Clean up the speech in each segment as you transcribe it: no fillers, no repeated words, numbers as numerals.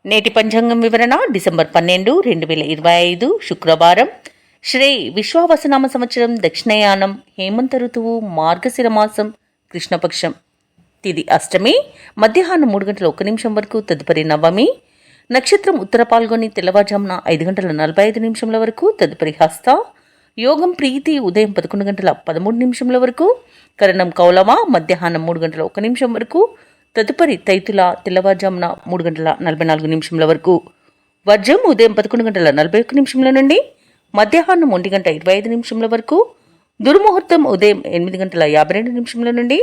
నేటి పంచాంగం వివరణ డిసెంబర్ 12, 2025 శుక్రవారం. శ్రీ విశ్వావసనామ సంవత్సరం దక్షిణయానం, హేమంత ఋతువు, మార్గశిర మాసం, కృష్ణపక్షం. తిది అష్టమి, మధ్యాహ్నం 3:01 వరకు. తదుపరి నవమి. నక్షత్రం ఉత్తర పాల్గొని తెల్లవారుజామున 5:45 వరకు. తదుపరి హస్త. యోగం ప్రీతి ఉదయం 11:13 వరకు. కరణం కౌలవ మధ్యాహ్నం 3:01 వరకు. తదుపరి తైతుల తెల్లవారుజామున 3:44 వరకు. వర్జం ఉదయం 11:41 నుండి మధ్యాహ్నం 1:25 వరకు. దుర్ముహూర్తం ఉదయం 8:52 నుండి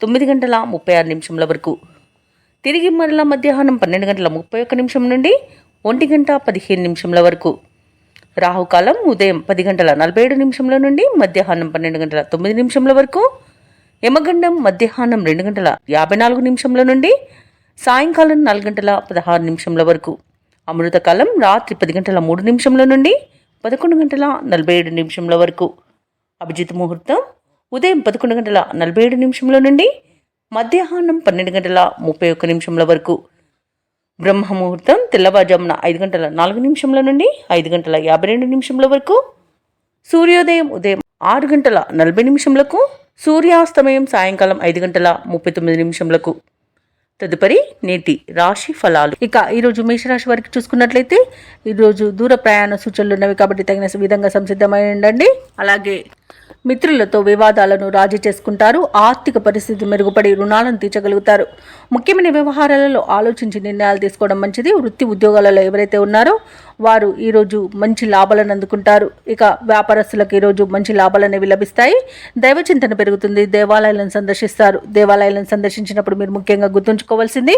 9:36 వరకు. తిరిగి మరలా మధ్యాహ్నం 12:31 నుండి 1:15 వరకు. రాహుకాలం ఉదయం 10:47 నుండి మధ్యాహ్నం 12:09 వరకు. యమగండం మధ్యాహ్నం 2:54 నుండి సాయంకాలం 4:16 వరకు. అమృతకాలం రాత్రి 10:03 నుండి 11:47 వరకు. అభిజిత్ ముహూర్తం ఉదయం 11:47 నుండి మధ్యాహ్నం 12:31 వరకు. బ్రహ్మ ముహూర్తం తెల్లవారుజామున 5:04 నుండి 5:52 వరకు. సూర్యోదయం ఉదయం 6:40 సూర్యాస్తమయం సాయంకాలం 5:39. తదుపరి నేటి రాశి ఫలాలు. ఇక ఈరోజు మేషరాశి వారికి చూసుకున్నట్లయితే ఈరోజు దూర ప్రయాణ సూచనలు ఉన్నవి కాబట్టి తగిన విధంగా సంసిద్ధమై ఉండండి. అలాగే మిత్రులతో వివాదాలను రాజీ చేసుకుంటారు. ఆర్థిక పరిస్థితి మెరుగుపడి రుణాలను తీర్చగలుగుతారు. ముఖ్యమైన వ్యవహారాలలో ఆలోచించి నిర్ణయాలు తీసుకోవడం మంచిది. వృత్తి ఉద్యోగాలలో ఎవరైతే ఉన్నారో వారు ఈరోజు మంచి లాభాలను అందుకుంటారు. ఇక వ్యాపారస్తులకు ఈరోజు మంచి లాభాలు అనేవి లభిస్తాయి. దైవచింతన పెరుగుతుంది. దేవాలయాలను సందర్శిస్తారు. దేవాలయాలను సందర్శించినప్పుడు మీరు ముఖ్యంగా గుర్తుంచుకోవాల్సింది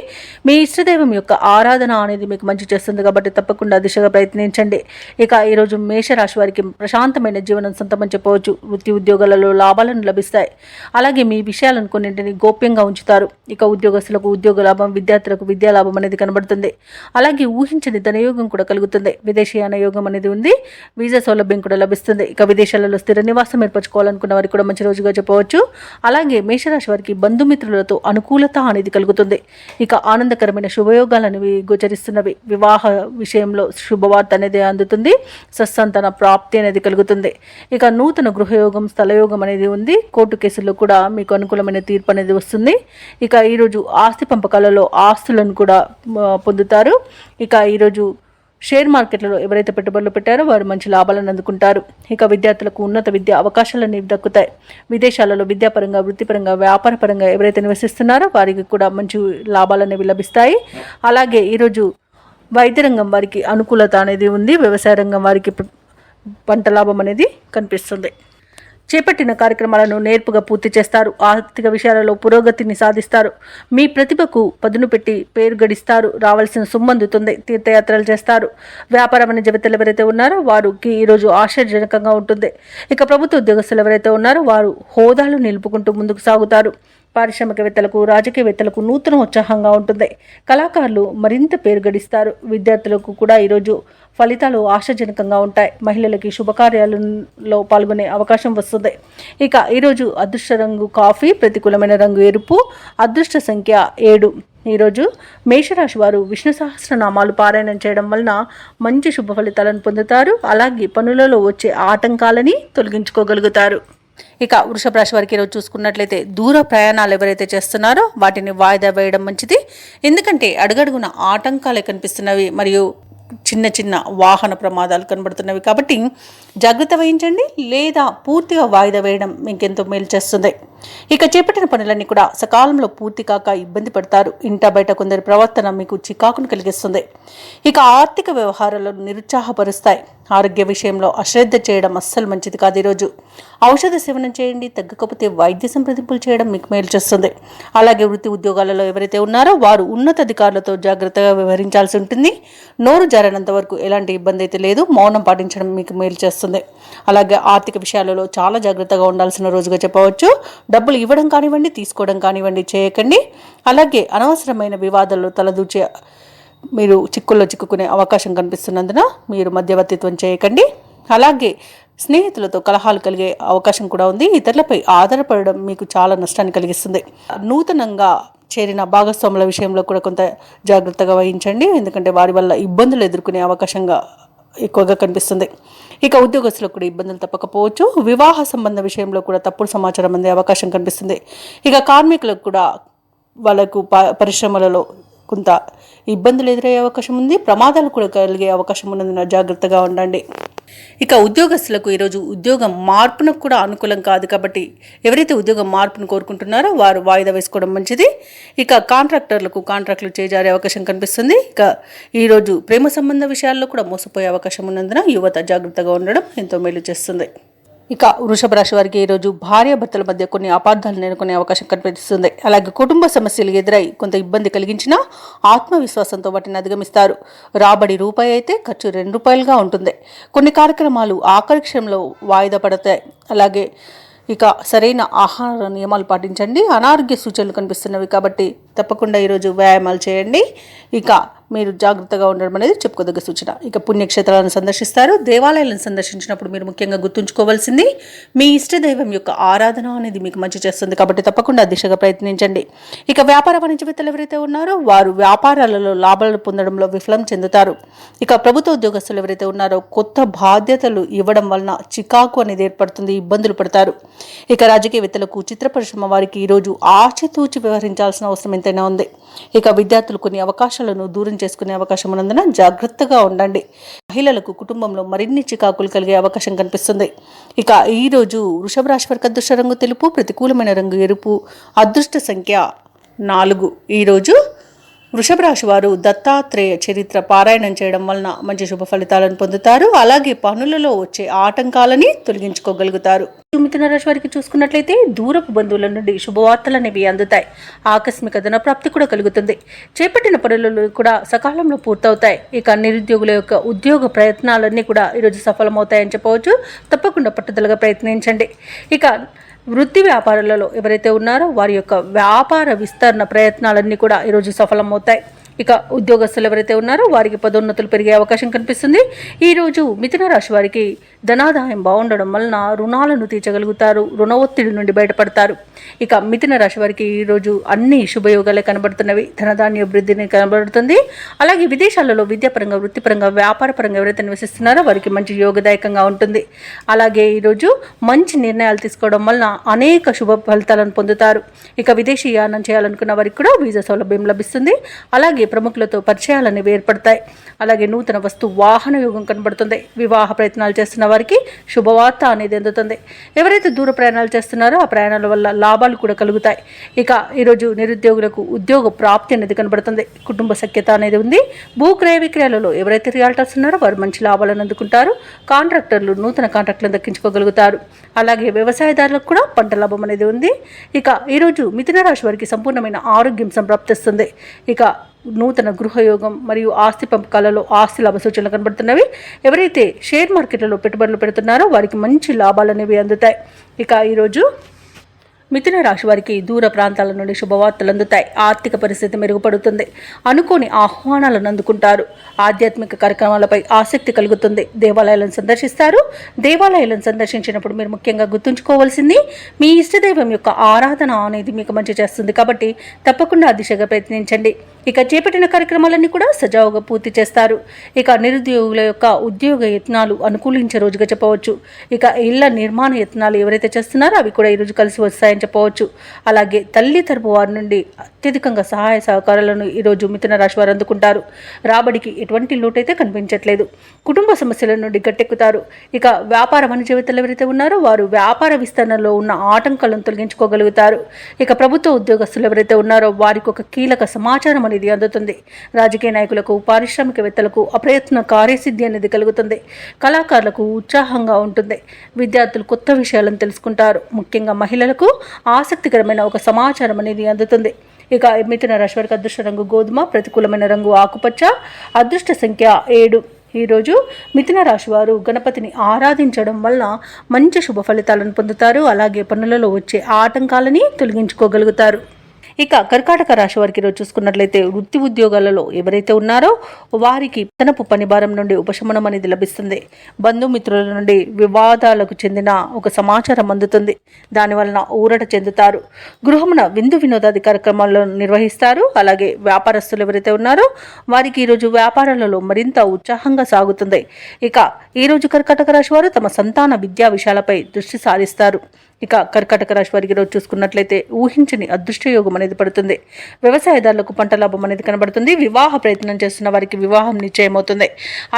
మీ ఇష్టదైవం యొక్క ఆరాధన అనేది మీకు మంచి చేస్తుంది కాబట్టి తప్పకుండా దిశగా ప్రయత్నించండి. ఇక ఈరోజు మేషరాశి వారికి ప్రశాంతమైన జీవనం సొంతమని చెప్పవచ్చు. వృత్తి ఉద్యోగాలలో లాభాలను లభిస్తాయి. అలాగే మీ విషయాలను కొన్నింటిని గోప్యంగా ఉంచుతారు. ఇక ఉద్యోగస్తులకు ఉద్యోగ లాభం, విద్యార్థులకు విద్యా లాభం అనేది కనబడుతుంది. అలాగే ఊహించని ధనయోగం కూడా కలుగుతుంది. విదేశీయాన యోగం అనేది ఉంది. వీసా సౌలభ్యం కూడా లభిస్తుంది. ఇక విదేశాలలో స్థిర నివాసం ఏర్పరచుకోవాలనుకున్న వారికి కూడా మంచి రోజుగా చెప్పవచ్చు. అలాగే మేషరాశి వారికి బంధుమిత్రులతో అనుకూలత అనేది కలుగుతుంది. ఇక ఆనందకరమైన శుభయోగాలు అనేవి గోచరిస్తున్నవి. వివాహ విషయంలో శుభవార్త అనేది అందుతుంది. సత్సంతాన ప్రాప్తి అనేది కలుగుతుంది. ఇక నూతన గృహయోగం, స్థలయోగం అనేది ఉంది. కోర్టు కేసుల్లో కూడా మీకు అనుకూలమైన తీర్పు అనేది వస్తుంది. ఇక ఈరోజు ఆస్తి పంపకాలలో ఆస్తులను కూడా పొందుతారు. ఇక ఈరోజు షేర్ మార్కెట్లలో ఎవరైతే పెట్టుబడులు పెట్టారో వారు మంచి లాభాలను అందుకుంటారు. ఇక విద్యార్థులకు ఉన్నత విద్యా అవకాశాలు అనేవి దక్కుతాయి. విదేశాలలో విద్యాపరంగా, వృత్తిపరంగా, వ్యాపారపరంగా ఎవరైతే నివసిస్తున్నారో వారికి కూడా మంచి లాభాలు అనేవి లభిస్తాయి. అలాగే ఈరోజు వైద్య రంగం వారికి అనుకూలత అనేది ఉంది. వ్యవసాయ రంగం వారికి పంట లాభం అనేది కనిపిస్తుంది. చేపట్టిన కార్యక్రమాలను నేర్పుగా పూర్తి చేస్తారు. ఆర్థిక విషయాలలో పురోగతిని సాధిస్తారు. మీ ప్రతిభకు పదును పెట్టి పేరు గడిస్తారు. రావాల్సిన సొమ్ము అందుతుంది. తీర్థయాత్రలు చేస్తారు. వ్యాపార వాణిజ్య వేత్తలు ఎవరైతే ఉన్నారో వారికి ఈరోజు ఆశ్చర్యజనకంగా ఉంటుంది. ఇక ప్రభుత్వ ఉద్యోగస్తులు ఎవరైతే ఉన్నారో వారు హోదాలు నిలుపుకుంటూ ముందుకు సాగుతారు. పారిశ్రామికవేత్తలకు, రాజకీయవేత్తలకు నూతన ఉత్సాహంగా ఉంటుంది. కళాకారులు మరింత పేరు గడిస్తారు. విద్యార్థులకు కూడా ఈరోజు ఫలితాలు ఆశాజనకంగా ఉంటాయి. మహిళలకి శుభకార్యాలలో పాల్గొనే అవకాశం వస్తుంది. ఇక ఈరోజు అదృష్ట రంగు కాఫీ, ప్రతికూలమైన రంగు ఎరుపు, అదృష్ట సంఖ్య 7. ఈరోజు మేషరాశి వారు విష్ణు సహస్రనామాలు పారాయణం చేయడం వలన మంచి శుభ ఫలితాలను పొందుతారు. అలాగే పనులలో వచ్చే ఆటంకాలని తొలగించుకోగలుగుతారు. ఇక వృషభ రాశి వారికి ఈరోజు చూసుకున్నట్లయితే దూర ప్రయాణాలు ఎవరైతే చేస్తున్నారో వాటిని వాయిదా వేయడం మంచిది. ఎందుకంటే అడుగడుగున ఆటంకాలే కనిపిస్తున్నవి మరియు చిన్న చిన్న వాహన ప్రమాదాలు కనబడుతున్నవి కాబట్టి జాగ్రత్త వహించండి. లేదా పూర్తిగా వాయిదా వేయడం మీకెంతో మేలు చేస్తుంది. ఇక చేపట్టిన పనులన్నీ కూడా సకాలంలో పూర్తి కాక ఇబ్బంది పడతారు. ఇంట బయట కొందరి ప్రవర్తన మీకు చికాకును కలిగిస్తుంది. ఇక ఆర్థిక వ్యవహారాలను నిరుత్సాహపరుస్తాయి. ఆరోగ్య విషయంలో అశ్రద్ధ చేయడం అస్సలు మంచిది కాదు. ఈరోజు ఔషధ సేవనం చేయండి. తగ్గకపోతే వైద్య సంప్రదింపులు చేయడం మీకు మేలు చేస్తుంది. అలాగే వృత్తి ఉద్యోగాలలో ఎవరైతే ఉన్నారో వారు ఉన్నతాధికారులతో జాగ్రత్తగా వ్యవహరించాల్సి ఉంటుంది. నోరు జారనంత వరకు ఎలాంటి ఇబ్బంది అయితే లేదు. మౌనం పాటించడం మీకు మేలు చేస్తుంది. అలాగే ఆర్థిక విషయాలలో చాలా జాగ్రత్తగా ఉండాల్సిన రోజుగా చెప్పవచ్చు. డబ్బులు ఇవ్వడం కానివ్వండి, తీసుకోవడం కానివ్వండి చేయకండి. అలాగే అనవసరమైన వివాదాల్లో తలదూచే మీరు చిక్కుల్లో చిక్కుకునే అవకాశం కనిపిస్తున్నందున మీరు మధ్యవర్తిత్వం చేయకండి. అలాగే స్నేహితులతో కలహాలు కలిగే అవకాశం కూడా ఉంది. ఇతరులపై ఆధారపడడం మీకు చాలా నష్టాన్ని కలిగిస్తుంది. నూతనంగా చేరిన భాగస్వాముల విషయంలో కూడా కొంత జాగ్రత్తగా వహించండి, ఎందుకంటే వారి వల్ల ఇబ్బందులు ఎదుర్కొనే అవకాశంగా ఎక్కువగా కనిపిస్తుంది. ఇక ఉద్యోగస్తులకు కూడా ఇబ్బందులు తప్పకపోవచ్చు. వివాహ సంబంధ విషయంలో కూడా తప్పుడు సమాచారం అందే అవకాశం కనిపిస్తుంది. ఇక కార్మికులకు కూడా వాళ్ళకు పరిశ్రమలలో కొంత ఇబ్బందులు ఎదురయ్యే అవకాశం ఉంది. ప్రమాదాలు కూడా కలిగే అవకాశం ఉన్నందున జాగ్రత్తగా ఉండండి. ఇక ఉద్యోగస్తులకు ఈరోజు ఉద్యోగం మార్పునకు కూడా అనుకూలం కాదు, కాబట్టి ఎవరైతే ఉద్యోగం మార్పును కోరుకుంటున్నారో వారు వాయిదా వేసుకోవడం మంచిది. ఇక కాంట్రాక్టులు చేజారే అవకాశం కనిపిస్తుంది. ఇక ఈరోజు ప్రేమ సంబంధ విషయాల్లో కూడా మోసపోయే అవకాశం ఉన్నందున యువత జాగ్రత్తగా ఉండడం ఎంతో మేలు చేస్తుంది. ఇక వృషభ రాశి వారికి ఈరోజు భార్యాభర్తల మధ్య కొన్ని అపార్థాలు నెలకొనే అవకాశం కనిపిస్తుంది. అలాగే కుటుంబ సమస్యలు ఎదురై కొంత ఇబ్బంది కలిగించినా ఆత్మవిశ్వాసంతో వాటిని అధిగమిస్తారు. రాబడి రూపాయి అయితే ఖర్చు ₹2 ఉంటుంది. కొన్ని కార్యక్రమాలు ఆఖరి క్షణంలో వాయిదా పడతాయి. అలాగే ఇక సరైన ఆహార నియమాలు పాటించండి. అనారోగ్య సూచనలు కనిపిస్తున్నవి కాబట్టి తప్పకుండా ఈరోజు వ్యాయామాలు చేయండి. ఇక మీరు జాగ్రత్తగా ఉండడం అనేది చెప్పుకోదగ్గ సూచన. ఇక పుణ్యక్షేత్రాలను సందర్శిస్తారు. దేవాలయాలను సందర్శించినప్పుడు మీరు ముఖ్యంగా గుర్తుంచుకోవాల్సింది మీ ఇష్టదైవం యొక్క ఆరాధన అనేది మీకు మంచి చేస్తుంది, కాబట్టి తప్పకుండా దిశగా ప్రయత్నించండి. ఇక వ్యాపార వాణిజ్యవేత్తలు ఎవరైతే ఉన్నారో వారు వ్యాపారాలలో లాభాలు పొందడంలో విఫలం చెందుతారు. ఇక ప్రభుత్వ ఉద్యోగస్తులు ఎవరైతే ఉన్నారో కొత్త బాధ్యతలు ఇవ్వడం వలన చికాకు అనేది ఏర్పడుతుంది, ఇబ్బందులు పడతారు. ఇక రాజకీయవేత్తలకు, చిత్ర పరిశ్రమ వారికి ఈరోజు ఆచితూచి వ్యవహరించాల్సిన అవసరం ఎంతైనా ఉంది. ఇక విద్యార్థులు కొన్ని అవకాశాలను దూరం చేసుకునే అవకాశం ఉన్నందున జాగ్రత్తగా ఉండండి. మహిళలకు కుటుంబంలో మరిన్ని చికాకులు కలిగే అవకాశం కనిపిస్తుంది. ఇక ఈరోజు వృషభ రాశి వారికి అదృష్ట రంగు తెలుపు, ప్రతికూలమైన రంగు ఎరుపు, అదృష్ట సంఖ్య 4. ఈరోజు వృషభ రాశి వారు దత్తాత్రేయ చరిత్ర పారాయణం చేయడం వలన మంచి శుభ ఫలితాలను పొందుతారు. అలాగే పనులలో వచ్చే ఆటంకాలని తొలగించుకోగలుగుతారు. మిథున రాశి వారికి చూసుకున్నట్లయితే దూరపు బంధువుల నుండి శుభవార్తలు అనేవి అందుతాయి. ఆకస్మిక ధన ప్రాప్తి కూడా కలుగుతుంది. చేపట్టిన పనులు కూడా సకాలంలో పూర్తవుతాయి. ఇక నిరుద్యోగుల యొక్క ఉద్యోగ ప్రయత్నాలన్నీ కూడా ఈరోజు సఫలమవుతాయని చెప్పవచ్చు. తప్పకుండా పట్టుదలగా ప్రయత్నించండి. ఇక వృత్తి వ్యాపారాలలో ఎవరైతే ఉన్నారో వారి యొక్క వ్యాపార విస్తరణ ప్రయత్నాలన్నీ కూడా ఈరోజు సఫలమవుతాయి. ఇక ఉద్యోగస్తులు ఎవరైతే ఉన్నారో వారికి పదోన్నతులు పెరిగే అవకాశం కనిపిస్తుంది. ఈరోజు మిథున రాశి వారికి ధనాదాయం బాగుండడం వలన రుణాలను తీర్చగలుగుతారు, రుణ ఒత్తిడి నుండి బయటపడతారు. ఇక మిథున రాశి వారికి ఈరోజు అన్ని శుభయోగాలే కనబడుతున్నవి. ధనధాన్య అభివృద్ధిని కనబడుతుంది. అలాగే విదేశాలలో విద్యాపరంగా, వృత్తిపరంగా, వ్యాపారపరంగా ఎవరైతే నివసిస్తున్నారో వారికి మంచి యోగదాయకంగా ఉంటుంది. అలాగే ఈరోజు మంచి నిర్ణయాలు తీసుకోవడం వలన అనేక శుభ ఫలితాలను పొందుతారు. ఇక విదేశీ యానం చేయాలనుకున్న వారికి కూడా వీసా సౌలభ్యం లభిస్తుంది. అలాగే ప్రముఖులతో పరిచయాలు అనేవి ఏర్పడతాయి. అలాగే నూతన వస్తు వాహన యోగం కనబడుతుంది. వివాహ ప్రయత్నాలు చేస్తున్న వారికి శుభవార్త అనేది అందుతుంది. ఎవరైతే దూర ప్రయాణాలు చేస్తున్నారో ఆ ప్రయాణాల వల్ల లాభాలు కూడా కలుగుతాయి. ఇక ఈరోజు నిరుద్యోగులకు ఉద్యోగ ప్రాప్తి అనేది కనబడుతుంది. కుటుంబ సఖ్యత అనేది ఉంది. భూ క్రయ విక్రయాలలో ఎవరైతే రియాల్టర్స్ ఉన్నారో వారు మంచి లాభాలను అందుకుంటారు. కాంట్రాక్టర్లు నూతన కాంట్రాక్టులను దక్కించుకోగలుగుతారు. అలాగే వ్యవసాయదారులకు కూడా పంట లాభం అనేది ఉంది. ఇక ఈరోజు మిథున రాశి వారికి సంపూర్ణమైన ఆరోగ్యం సంప్రాప్తిస్తుంది. ఇక నూతన గృహయోగం మరియు ఆస్తి పంపకాలలో ఆస్తి లాభ సూచనలు కనబడుతున్నవి. ఎవరైతే షేర్ మార్కెట్లలో పెట్టుబడులు పెడుతున్నారో వారికి మంచి లాభాలు అనేవి అందుతాయి. ఇక ఈరోజు మిథున రాశి వారికి దూర ప్రాంతాల నుండి శుభవార్తలు అందుతాయి. ఆర్థిక పరిస్థితి మెరుగుపడుతుంది. అనుకోని ఆహ్వానాలను అందుకుంటారు. ఆధ్యాత్మిక కార్యక్రమాలపై ఆసక్తి కలుగుతుంది. దేవాలయాలను సందర్శిస్తారు. దేవాలయాలను సందర్శించినప్పుడు మీరు ముఖ్యంగా గుర్తుంచుకోవాల్సింది మీ ఇష్టదైవం యొక్క ఆరాధన అనేది మీకు మంచి చేస్తుంది, కాబట్టి తప్పకుండా ఆ దిశగా ప్రయత్నించండి. ఇక చేపట్టిన కార్యక్రమాలన్నీ కూడా సజావుగా పూర్తి చేస్తారు. ఇక నిరుద్యోగుల యొక్క ఉద్యోగ యత్నాలు అనుకూలించే రోజుగా చెప్పవచ్చు. ఇక ఇళ్ల నిర్మాణ యత్నాలు ఎవరైతే చేస్తున్నారో అవి కూడా ఈరోజు కలిసి వస్తాయని చెప్పవచ్చు. అలాగే తల్లి తరపు వారి నుండి అత్యధికంగా సహాయ సహకారాలను ఈరోజు మిథున రాశి వారు అందుకుంటారు. రాబడికి ఎటువంటి లోటైతే కనిపించట్లేదు. కుటుంబ సమస్యల నుండి గట్టెక్కుతారు. ఇక వ్యాపార వాణిజ్యవేత్తలు ఎవరైతే ఉన్నారో వారు వ్యాపార విస్తరణలో ఉన్న ఆటంకాలను తొలగించుకోగలుగుతారు. ఇక ప్రభుత్వ ఉద్యోగస్తులు ఎవరైతే ఉన్నారో వారికి ఒక కీలక సమాచారం అనేది అందుతుంది. రాజకీయ నాయకులకు, పారిశ్రామికవేత్తలకు అప్రయత్న కార్యసిద్ధి అనేది కలుగుతుంది. కళాకారులకు ఉత్సాహంగా ఉంటుంది. విద్యార్థులు కొత్త విషయాలను తెలుసుకుంటారు. ముఖ్యంగా మహిళలకు ఆసక్తికరమైన ఒక సమాచారం అనేది అందుతుంది. ఇక మిథున రాశి వారికి అదృష్ట రంగు గోధుమ, ప్రతికూలమైన రంగు ఆకుపచ్చ, అదృష్ట సంఖ్య 7. ఈరోజు మిథున రాశి వారు గణపతిని ఆరాధించడం వల్ల మంచి శుభ ఫలితాలను పొందుతారు. అలాగే పనులలో వచ్చే ఆటంకాలని తొలగించుకోగలుగుతారు. ఇక కర్కాటక రాశి వారికి ఈరోజు చూసుకున్నట్లయితే వృత్తి ఉద్యోగాలలో ఎవరైతే ఉన్నారో వారికి తనపు పని భారం నుండి ఉపశమనం అనేది లభిస్తుంది. బంధుమిత్రుల నుండి వివాదాలకు చెందిన ఒక సమాచారం అందుతుంది. దానివలన ఊరట చెందుతారు. గృహమున విందు వినోదాది కార్యక్రమాలను నిర్వహిస్తారు. అలాగే వ్యాపారస్తులు ఎవరైతే ఉన్నారో వారికి ఈరోజు వ్యాపారాలలో మరింత ఉత్సాహంగా సాగుతుంది. ఇక ఈరోజు కర్కాటక రాశి వారు తమ సంతాన విద్యా విషయాలపై దృష్టి సారిస్తారు. ఇక కర్కాటక రాశి వారికి ఈరోజు చూసుకున్నట్లయితే ఊహించని అదృష్టయోగం అనేది పడుతుంది. వ్యవసాయదారులకు పంట లాభం అనేది కనబడుతుంది. వివాహ ప్రయత్నం చేస్తున్న వారికి వివాహం నిశ్చయమవుతుంది.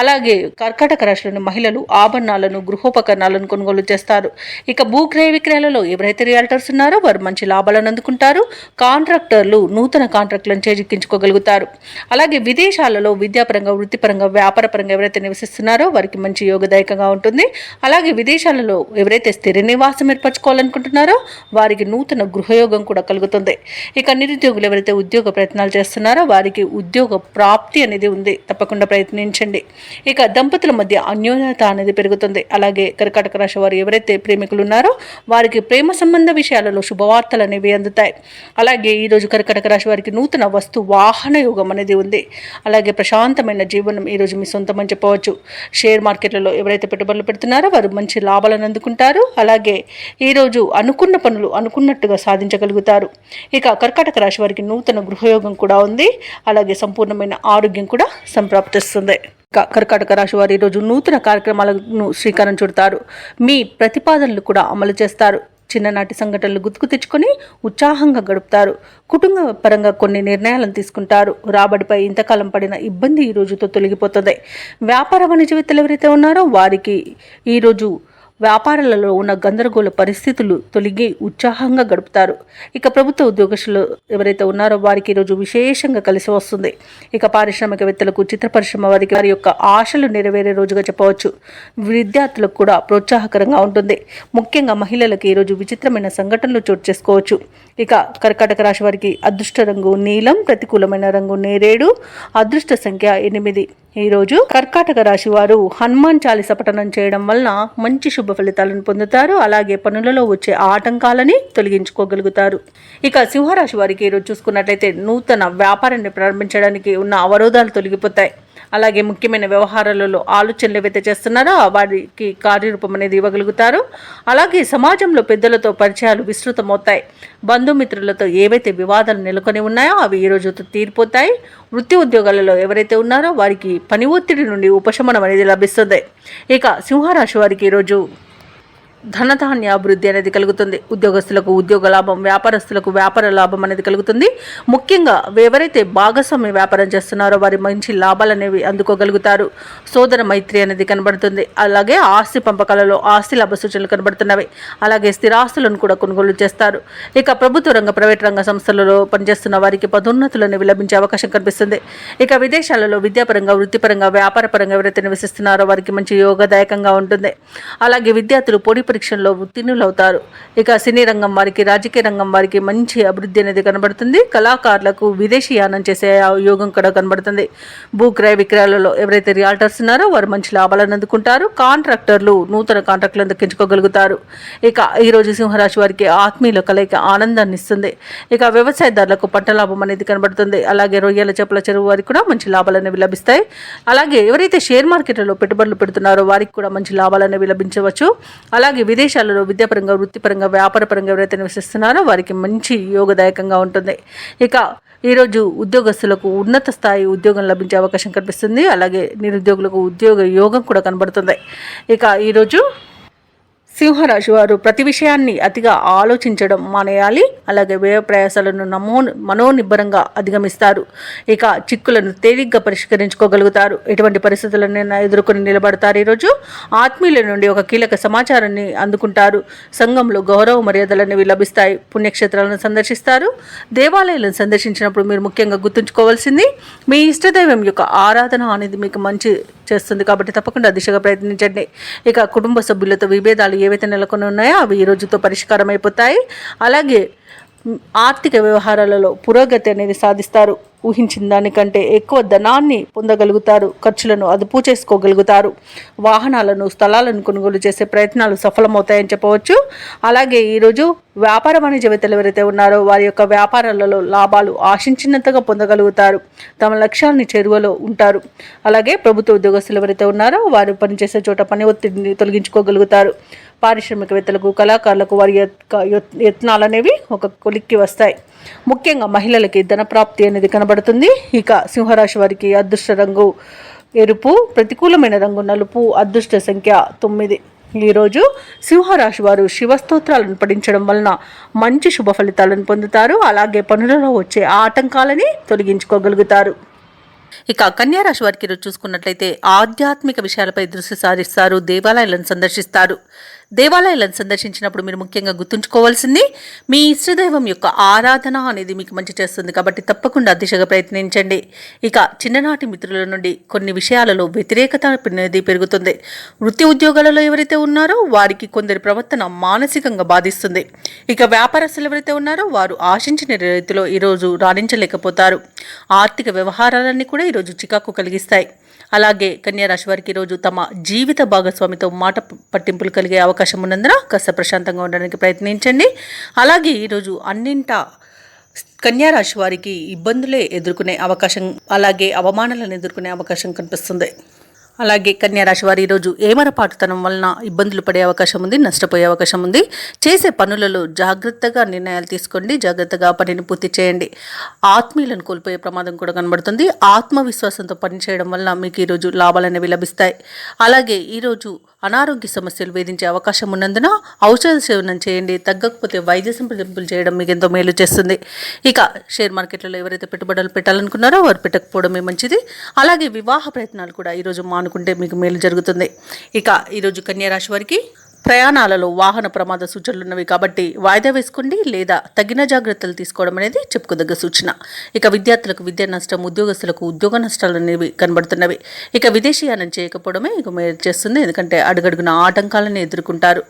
అలాగే కర్కాటక రాశిలోని మహిళలు ఆభరణాలను గృహోపకరణాలను కొనుగోలు చేస్తారు. ఇక భూక్రయ విక్రయాలలో ఎవరైతే రియాల్టర్స్ ఉన్నారో వారు మంచి లాభాలను అందుకుంటారు. కాంట్రాక్టర్లు నూతన కాంట్రాక్టులను చేజిక్కించుకోగలుగుతారు. అలాగే విదేశాలలో విద్యాపరంగా వృత్తిపరంగా వ్యాపారపరంగా ఎవరైతే నివసిస్తున్నారో వారికి మంచి యోగదాయకంగా ఉంటుంది. అలాగే విదేశాలలో ఎవరైతే స్థిర నివాసం ఏర్పరచుకోవాలనుకుంటున్నారో వారికి నూతన గృహయోగం కూడా కలుగుతుంది. ఇక నిరుద్యోగులు ఎవరైతే ఉద్యోగ ప్రయత్నాలు చేస్తున్నారో వారికి ఉద్యోగ ప్రాప్తి అనేది ఉంది. తప్పకుండా ప్రయత్నించండి. ఇక దంపతుల మధ్య అన్యోన్యత అనేది పెరుగుతుంది. అలాగే కర్కాటక రాశి వారు ఎవరైతే ప్రేమికులు ఉన్నారో వారికి ప్రేమ సంబంధ విషయాలలో శుభవార్తలు అనేవి అందుతాయి. అలాగే ఈరోజు కర్కాటక రాశి వారికి నూతన వస్తు వాహన యోగం అనేది ఉంది. అలాగే ప్రశాంతమైన జీవనం ఈరోజు మీ సొంతం అని చెప్పవచ్చు. షేర్ మార్కెట్లలో ఎవరైతే పెట్టుబడులు పెడుతున్నారో వారు మంచి లాభాలను అందుకుంటారు. అలాగే ఈరోజు అనుకున్న పనులు అనుకున్నట్టుగా సాధించగలుగుతారు. ఇక కర్కాటక రాశి వారికి నూతన గృహయోగం కూడా ఉంది. అలాగే సంపూర్ణమైన ఆరోగ్యం కూడా సంప్రాప్తిస్తుంది. కర్కాటక రాశి వారు ఈరోజు నూతన కార్యక్రమాలను శ్రీకారం చుడతారు. మీ ప్రతిపాదనలు కూడా అమలు చేస్తారు. చిన్ననాటి సంఘటనలు గుర్తుకు తెచ్చుకొని ఉత్సాహంగా గడుపుతారు. కుటుంబ పరంగా కొన్ని నిర్ణయాలను తీసుకుంటారు. రాబడిపై ఇంతకాలం పడిన ఇబ్బంది ఈ రోజుతో తొలగిపోతుంది. వ్యాపార వాణిజ్యవేత్తలు ఎవరైతే ఉన్నారో వారికి ఈరోజు వ్యాపారాలలో ఉన్న గందరగోళ పరిస్థితులు తొలగి ఉత్సాహంగా గడుపుతారు. ఇక ప్రభుత్వ ఉద్యోగస్తులు ఎవరైతే ఉన్నారో వారికి ఈరోజు విశేషంగా కలిసి వస్తుంది. ఇక పారిశ్రామికవేత్తలకు చిత్ర పరిశ్రమ వారికి వారి యొక్క ఆశలు నెరవేరే రోజుగా చెప్పవచ్చు. విద్యార్థులకు కూడా ప్రోత్సాహకరంగా ఉంటుంది. ముఖ్యంగా మహిళలకు ఈరోజు విచిత్రమైన సంఘటనలు చోటు చేసుకోవచ్చు. ఇక కర్కాటక రాశి వారికి అదృష్ట రంగు నీలం, ప్రతికూలమైన రంగు నేరేడు, అదృష్ట సంఖ్య 8. ఈరోజు కర్కాటక రాశి వారు హనుమాన్ చాలీస పఠనం చేయడం వలన మంచి శుభ ఫలితాలను పొందుతారు. అలాగే పనులలో వచ్చే ఆటంకాలని తొలగించుకోగలుగుతారు. ఇక సింహరాశి వారికి ఈరోజు చూసుకున్నట్లయితే నూతన వ్యాపారాన్ని ప్రారంభించడానికి ఉన్న అవరోధాలు తొలగిపోతాయి. అలాగే ముఖ్యమైన వ్యవహారాలలో ఆలోచనలు ఏవైతే చేస్తున్నారో వారికి కార్యరూపం అనేది ఇవ్వగలుగుతారు. అలాగే సమాజంలో పెద్దలతో పరిచయాలు విస్తృతమవుతాయి. బంధుమిత్రులతో ఏవైతే వివాదాలు నెలకొని ఉన్నాయో అవి ఈ రోజుతో తీరిపోతాయి. వృత్తి ఉద్యోగాలలో ఎవరైతే ఉన్నారో వారికి పని ఒత్తిడి నుండి ఉపశమనం అనేది లభిస్తుంది. ఇక సింహరాశి వారికి ఈరోజు ధనధాన్య అభివృద్ధి అనేది కలుగుతుంది. ఉద్యోగస్తులకు ఉద్యోగ లాభం, వ్యాపారస్తులకు వ్యాపార లాభం అనేది కలుగుతుంది. ముఖ్యంగా ఎవరైతే భాగస్వామ్య వ్యాపారం చేస్తున్నారో వారి మంచి లాభాలు అనేవి అందుకోగలుగుతారు. సోదర మైత్రి అనేది కనబడుతుంది. అలాగే ఆస్తి పంపకాలలో ఆస్తి లాభ సూచనలు కనబడుతున్నవి. అలాగే స్థిరాస్తులను కూడా కొనుగోలు చేస్తారు. ఇక ప్రభుత్వ రంగ ప్రైవేట్ రంగ సంస్థలలో పనిచేస్తున్న వారికి పదోన్నతులు అనేవి లభించే అవకాశం కనిపిస్తుంది. ఇక విదేశాలలో విద్యాపరంగా వృత్తిపరంగా వ్యాపారపరంగా ఎవరైతే నివసిస్తున్నారో వారికి మంచి యోగదాయకంగా ఉంటుంది. అలాగే విద్యార్థులు పోటీ పరీక్షల్లో ఉత్తీర్ణులవుతారు. ఇక సినీ రంగం వారికి రాజకీయ రంగం వారికి మంచి అభివృద్ధి అనేది కనబడుతుంది. కళాకారులకు విదేశీ యానం చేసే యోగం కూడా కనబడుతుంది. భూక్రయ విక్రయాలలో ఎవరైతే రియాల్టర్స్ ఉన్నారో వారు మంచి లాభాలను అందుకుంటారు. కాంట్రాక్టర్లు నూతన కాంట్రాక్టులను దక్కించుకోగలుగుతారు. ఇక ఈరోజు సింహరాశి వారికి ఆత్మీయుల కలయిక ఆనందాన్ని ఇస్తుంది. ఇక వ్యవసాయదారులకు పంట లాభం అనేది కనబడుతుంది. అలాగే రొయ్యల చేపల చెరువు వారికి కూడా మంచి లాభాలు అనేవి లభిస్తాయి. అలాగే ఎవరైతే షేర్ మార్కెట్లలో పెట్టుబడులు పెడుతున్నారో వారికి కూడా మంచి లాభాలు అనేవి లభించవచ్చు. అలాగే విదేశాలలో విద్యాపరంగా వృత్తిపరంగా వ్యాపారపరంగా ఎవరైతే నివసిస్తున్నారో వారికి మంచి యోగదాయకంగా ఉంటుంది. ఇక ఈరోజు ఉద్యోగస్తులకు ఉన్నత స్థాయి ఉద్యోగం లభించే అవకాశం కనిపిస్తుంది. అలాగే నిరుద్యోగులకు ఉద్యోగ యోగం కూడా కనబడుతుంది. ఇక ఈరోజు సింహరాశి వారు ప్రతి విషయాన్ని అతిగా ఆలోచించడం మానేయాలి. అలాగే వ్యయ ప్రయాసాలను మనోనిబ్బరంగా అధిగమిస్తారు. ఇక చిక్కులను తేలిగ్గా పరిష్కరించుకోగలుగుతారు. ఎటువంటి పరిస్థితులను ఎదుర్కొని నిలబడతారు. ఈరోజు ఆత్మీయుల నుండి ఒక కీలక సమాచారాన్ని అందుకుంటారు. సంఘంలో గౌరవ మర్యాదలు అనేవి లభిస్తాయి. పుణ్యక్షేత్రాలను సందర్శిస్తారు. దేవాలయాలను సందర్శించినప్పుడు మీరు ముఖ్యంగా గుర్తుంచుకోవాల్సింది మీ ఇష్టదైవం యొక్క ఆరాధన అనేది మీకు మంచి చేస్తుంది. కాబట్టి తప్పకుండా దిశగా ప్రయత్నించండి. ఇక కుటుంబ సభ్యులతో విభేదాలు ఏవైతే నెలకొని ఉన్నాయో అవి ఈ రోజుతో పరిష్కారం అయిపోతాయి. అలాగే ఆర్థిక వ్యవహారాలలో పురోగతి అనేది సాధిస్తారు. ఊహించిన దానికంటే ఎక్కువ ధనాన్ని పొందగలుగుతారు. ఖర్చులను అదుపు చేసుకోగలుగుతారు. వాహనాలను, స్థలాలను కొనుగోలు చేసే ప్రయత్నాలు సఫలమవుతాయని చెప్పవచ్చు. అలాగే ఈరోజు వ్యాపార వాణిజ్యవేత్తలు ఎవరైతే ఉన్నారో వారి యొక్క వ్యాపారాలలో లాభాలు ఆశించినంతగా పొందగలుగుతారు. తమ లక్ష్యాన్ని చేరువలో ఉంటారు. అలాగే ప్రభుత్వ ఉద్యోగస్తులు ఎవరైతే ఉన్నారో వారు పనిచేసే చోట పని ఒత్తిడిని తొలగించుకోగలుగుతారు. పారిశ్రామికవేత్తలకు, కళాకారులకు వారి యత్నాలు అనేవి ఒక కొలిక్కి వస్తాయి. ముఖ్యంగా మహిళలకి ధనప్రాప్తి అనేది కనబడుతుంది. ఇక సింహరాశి వారికి అదృష్ట రంగు ఎరుపు, ప్రతికూలమైన రంగు నలుపు, అదృష్ట సంఖ్య 9. ఈరోజు సింహరాశి వారు శివస్తోత్రాలను పఠించడం వలన మంచి శుభ ఫలితాలను పొందుతారు. అలాగే పనులలో వచ్చే ఆటంకాలని తొలగించుకోగలుగుతారు. ఇక కన్యా రాశి వారికి ఈరోజు చూసుకున్నట్లయితే ఆధ్యాత్మిక విషయాలపై దృష్టి సారిస్తారు. దేవాలయాలను సందర్శిస్తారు. దేవాలయాలను సందర్శించినప్పుడు మీరు ముఖ్యంగా గుర్తుంచుకోవాల్సింది మీ ఇష్టదైవం యొక్క ఆరాధన అనేది మీకు మంచి చేస్తుంది. కాబట్టి తప్పకుండా దిశగా ప్రయత్నించండి. ఇక చిన్ననాటి మిత్రుల నుండి కొన్ని విషయాలలో వ్యతిరేకత అనేది పెరుగుతుంది. వృత్తి ఉద్యోగాలలో ఎవరైతే ఉన్నారో వారికి కొందరి ప్రవర్తన మానసికంగా బాధిస్తుంది. ఇక వ్యాపారస్తులు ఎవరైతే ఉన్నారో వారు ఆశించిన రీతిలో ఈరోజు రాణించలేకపోతారు. ఆర్థిక వ్యవహారాలన్నీ కూడా ఈరోజు చికాకు కలిగిస్తాయి. అలాగే కన్యా రాశి వారికి ఈరోజు తమ జీవిత భాగస్వామితో మాట పట్టింపులు కలిగే అవకాశం ఉన్నందున కాస్త ప్రశాంతంగా ఉండడానికి ప్రయత్నించండి. అలాగే ఈరోజు అన్నింటా కన్యా రాశి వారికి ఇబ్బందులే ఎదుర్కొనే అవకాశం, అలాగే అవమానాలను ఎదుర్కొనే అవకాశం కనిపిస్తుంది. అలాగే కన్యా రాశి వారు ఈరోజు ఏమరపాటుతనం వలన ఇబ్బందులు పడే అవకాశం ఉంది, నష్టపోయే అవకాశం ఉంది. చేసే పనులలో జాగ్రత్తగా నిర్ణయాలు తీసుకోండి. జాగ్రత్తగా పనిని పూర్తి చేయండి. ఆత్మీయులను కోల్పోయే ప్రమాదం కూడా కనబడుతుంది. ఆత్మవిశ్వాసంతో పనిచేయడం వలన మీకు ఈరోజు లాభాలు అనేవి లభిస్తాయి. అలాగే ఈరోజు అనారోగ్య సమస్యలు వేధించే అవకాశం ఉన్నందున ఔషధ సేవనం చేయండి. తగ్గకపోతే వైద్య సంప్రదింపులు చేయడం మీకు ఎంతో మేలు చేస్తుంది. ఇక షేర్ మార్కెట్లలో ఎవరైతే పెట్టుబడులు పెట్టాలనుకున్నారో వారు పెట్టకపోవడమే మంచిది. అలాగే వివాహ ప్రయత్నాలు కూడా ఈరోజు మానుకుంటే మీకు మేలు జరుగుతుంది. ఇక ఈరోజు కన్యా రాశి వారికి ప్రయాణాలలో వాహన ప్రమాద సూచనలు ఉన్నవి కాబట్టి వాయిదా వేసుకోండి లేదా తగిన జాగ్రత్తలు తీసుకోవడం అనేది చెప్పుకోదగ్గ సూచన. ఇక విద్యార్థులకు విద్యా నష్టం, ఉద్యోగస్తులకు ఉద్యోగ నష్టాలు అనేవి కనబడుతున్నవి. ఇక విదేశీయానం చేయకపోవడమే ఇక మేలు చేస్తుంది. ఎందుకంటే అడుగడుగున ఆటంకాలను ఎదుర్కొంటారు.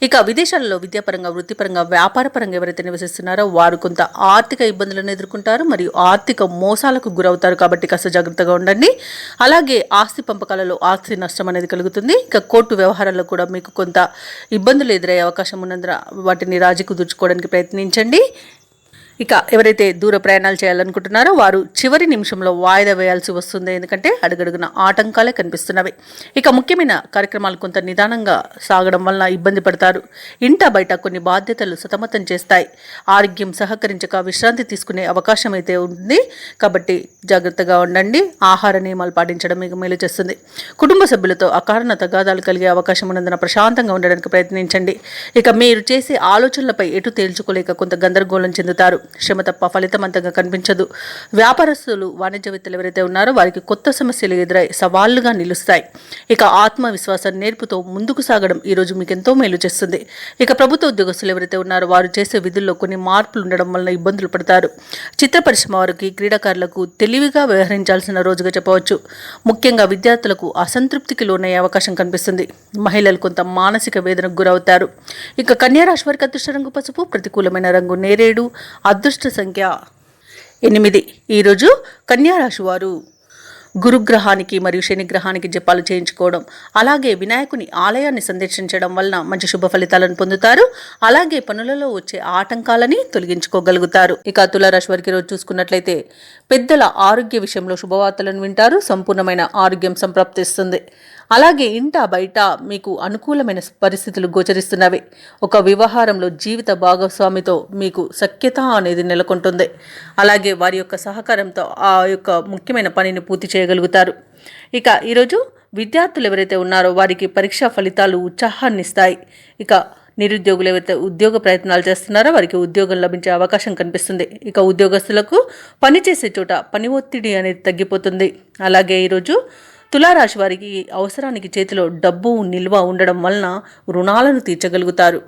ఇక విదేశాలలో విద్యాపరంగా, వృత్తిపరంగా, వ్యాపారపరంగా ఎవరైతే నివసిస్తున్నారో వారు కొంత ఆర్థిక ఇబ్బందులను ఎదుర్కొంటారు మరియు ఆర్థిక మోసాలకు గురవుతారు. కాబట్టి కాస్త జాగ్రత్తగా ఉండండి. అలాగే ఆస్తి పంపకాలలో ఆస్తి నష్టం అనేది కలుగుతుంది. ఇక కోర్టు వ్యవహారాల్లో కూడా మీకు కొంత ఇబ్బందులు ఎదురయ్యే అవకాశం ఉన్నందున వాటిని రాజీ కుదుర్చుకోవడానికి ప్రయత్నించండి. ఇక ఎవరైతే దూర ప్రయాణాలు చేయాలనుకుంటున్నారో వారు చివరి నిమిషంలో వాయిదా వేయాల్సి వస్తుంది. ఎందుకంటే అడుగడుగున ఆటంకాలే కనిపిస్తున్నవి. ఇక ముఖ్యమైన కార్యక్రమాలు కొంత నిదానంగా సాగడం వలన ఇబ్బంది పడతారు. ఇంట బయట కొన్ని బాధ్యతలు సతమతం చేస్తాయి. ఆరోగ్యం సహకరించక విశ్రాంతి తీసుకునే అవకాశం అయితే ఉంది. కాబట్టి జాగ్రత్తగా ఉండండి. ఆహార నియమాలు పాటించడం మీకు మేలు చేస్తుంది. కుటుంబ సభ్యులతో అకారణ తగాదాలు కలిగే అవకాశం ఉన్నందున ప్రశాంతంగా ఉండడానికి ప్రయత్నించండి. ఇక మీరు చేసే ఆలోచనలపై ఎటు తేల్చుకోలేక కొంత గందరగోళం చెందుతారు. శ్రమ తప్ప ఫలితం అంతగా కనిపించదు. వ్యాపారస్తులు, వాణిజ్యవేత్తలు ఎవరైతే ఉన్నారో వారికి కొత్త సమస్యలు ఎదురై సవాళ్లుగా నిలుస్తాయి. ఇక ఆత్మవిశ్వాసం నేర్పుతో ముందుకు సాగడం ఈరోజు మీకు ఎంతో మేలు చేస్తుంది. ఇక ప్రభుత్వ ఉద్యోగస్తులు ఎవరైతే ఉన్నారో వారు చేసే విధుల్లో కొన్ని మార్పులు ఉండడం వలన ఇబ్బందులు పడతారు. చిత్ర పరిశ్రమ వారికి, క్రీడాకారులకు తెలివిగా వ్యవహరించాల్సిన రోజుగా చెప్పవచ్చు. ముఖ్యంగా విద్యార్థులకు అసంతృప్తికి లోనయ్యే అవకాశం కనిపిస్తుంది. మహిళలు కొంత మానసిక వేదనకు గురవుతారు. ఇక కన్యా రాశి వారికి అదృష్ట రంగు పసుపు, ప్రతికూలమైన రంగు నేరేడు, అదృష్ట సంఖ్య 8. ఈరోజు కన్యా రాశి వారు గురుగ్రహానికి మరియు శనిగ్రహానికి జపాలు చేయించుకోవడం, అలాగే వినాయకుని ఆలయాన్ని సందర్శించడం వలన మంచి శుభ ఫలితాలను పొందుతారు. అలాగే పనులలో వచ్చే ఆటంకాలని తొలగించుకోగలుగుతారు. ఇక తులారాశి వారికి రోజు చూసుకున్నట్లయితే పెద్దల ఆరోగ్య విషయంలో శుభవార్తలను వింటారు. సంపూర్ణమైన ఆరోగ్యం సంప్రాప్తిస్తుంది. అలాగే ఇంట బయట మీకు అనుకూలమైన పరిస్థితులు గోచరిస్తున్నవి. ఒక వ్యవహారంలో జీవిత భాగస్వామితో మీకు సఖ్యత అనేది నెలకొంటుంది. అలాగే వారి యొక్క సహకారంతో ఆ యొక్క ముఖ్యమైన పనిని పూర్తి చేయగలుగుతారు. ఇక ఈరోజు విద్యార్థులు ఎవరైతే ఉన్నారో వారికి పరీక్షా ఫలితాలు ఉత్సాహాన్ని ఇస్తాయి. ఇక నిరుద్యోగులు ఎవరైతే ఉద్యోగ ప్రయత్నాలు చేస్తున్నారో వారికి ఉద్యోగం లభించే అవకాశం కనిపిస్తుంది. ఇక ఉద్యోగస్తులకు పనిచేసే చోట పని ఒత్తిడి అనేది తగ్గిపోతుంది. అలాగే ఈరోజు తులారాశి వారికి అవసరానికి చేతిలో డబ్బు నిల్వ ఉండడం వలన రుణాలను తీర్చగలుగుతారు.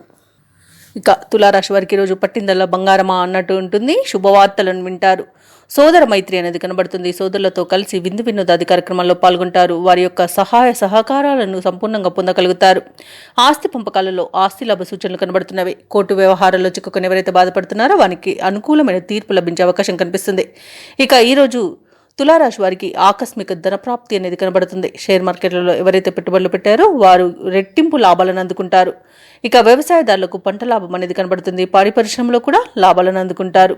ఇక తులారాశి వారికి ఈరోజు పట్టిందల్లా బంగారమా అన్నట్టు ఉంటుంది. శుభవార్తలను వింటారు. సోదర మైత్రి అనేది కనబడుతుంది. సోదరులతో కలిసి విందు వినోదాది కార్యక్రమాల్లో పాల్గొంటారు. వారి యొక్క సహాయ సహకారాలను సంపూర్ణంగా పొందగలుగుతారు. ఆస్తి పంపకాలలో ఆస్తి లాభ సూచనలు కనబడుతున్నవి. కోర్టు వ్యవహారాల్లో చిక్కుకొని ఎవరైతే బాధపడుతున్నారో వారికి అనుకూలమైన తీర్పు లభించే అవకాశం కనిపిస్తుంది. ఇక ఈరోజు తులారాశి వారికి ఆకస్మిక ధనప్రాప్తి అనేది కనబడుతుంది. షేర్ మార్కెట్లలో ఎవరైతే పెట్టుబడులు పెట్టారో వారు రెట్టింపు లాభాలను అందుకుంటారు. ఇక వ్యవసాయదారులకు పంట లాభం అనేది కనబడుతుంది. పాడి పరిశ్రమలో కూడా లాభాలను అందుకుంటారు.